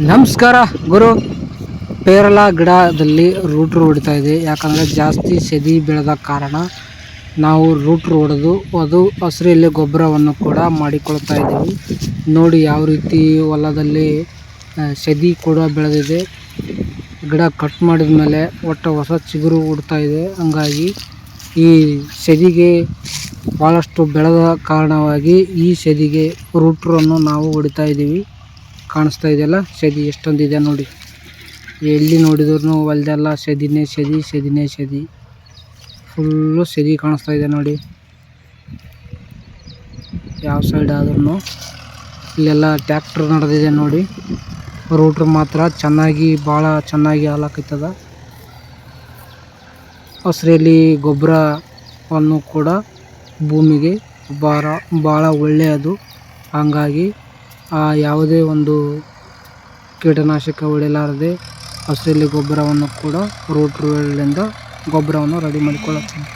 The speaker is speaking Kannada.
ನಮಸ್ಕಾರ ಗುರು. ಪೇರಲ ಗಿಡದಲ್ಲಿ ರೂಟ್ರು ಹೊಡಿತಾ ಇದೆ. ಯಾಕಂದರೆ ಜಾಸ್ತಿ ಸೆದಿ ಬೆಳೆದ ಕಾರಣ ನಾವು ರೂಟ್ರು ಹೊಡೆದು ಅದು ಹಸಿರಲ್ಲಿ ಗೊಬ್ಬರವನ್ನು ಕೂಡ ಮಾಡಿಕೊಳ್ತಾ ಇದ್ದೀವಿ. ನೋಡಿ ಯಾವ ರೀತಿ ಹೊಲದಲ್ಲಿ ಸೆದಿ ಕೂಡ ಬೆಳೆದಿದೆ. ಗಿಡ ಕಟ್ ಮಾಡಿದ ಮೇಲೆ ಒಟ್ಟು ಹೊಸ ಚಿಗುರು ಹುಡ್ತಾ ಇದೆ. ಹಂಗಾಗಿ ಈ ಸೆದಿಗೆ ಭಾಳಷ್ಟು ಬೆಳೆದ ಕಾರಣವಾಗಿ ಈ ಸೆದಿಗೆ ರೂಟ್ರನ್ನು ನಾವು ಹೊಡಿತಾ ಇದ್ದೀವಿ. ಕಾಣಿಸ್ತಾ ಇದೆಯಲ್ಲ ಸೆದಿ ಎಷ್ಟೊಂದಿದೆ ನೋಡಿ. ಎಲ್ಲಿ ನೋಡಿದ್ರು ಹೊಲದೆಲ್ಲ ಸೆದಿನೇ ಸೆದಿ ಫುಲ್ಲು ಸೆದಿ ಕಾಣಿಸ್ತಾ ಇದೆ ನೋಡಿ. ಯಾವ ಸೈಡ್ ಆದ್ರೂ ಇಲ್ಲೆಲ್ಲ ಟ್ಯಾಕ್ಟ್ರ್ ನಡೆದಿದೆ ನೋಡಿ. ರೂಟ್ರ್ ಮಾತ್ರ ಭಾಳ ಚೆನ್ನಾಗಿ ಹಾಲಾಕೈತದ. ಹಸಿರಲ್ಲಿ ಗೊಬ್ಬರವನ್ನು ಕೂಡ ಭೂಮಿಗೆ ಭಾಳ ಒಳ್ಳೆಯದು. ಹಂಗಾಗಿ ಯಾವುದೇ ಒಂದು ಕೀಟನಾಶಕ ಹೊಡೆಯಲಾರದೆ ಹಸಿರಲ್ಲಿ ಗೊಬ್ಬರವನ್ನು ಕೂಡ ರೂಟ್ರುಗಳಿಂದ ಗೊಬ್ಬರವನ್ನು ರೆಡಿ ಮಾಡಿಕೊಳ್ಳುತ್ತೀನಿ.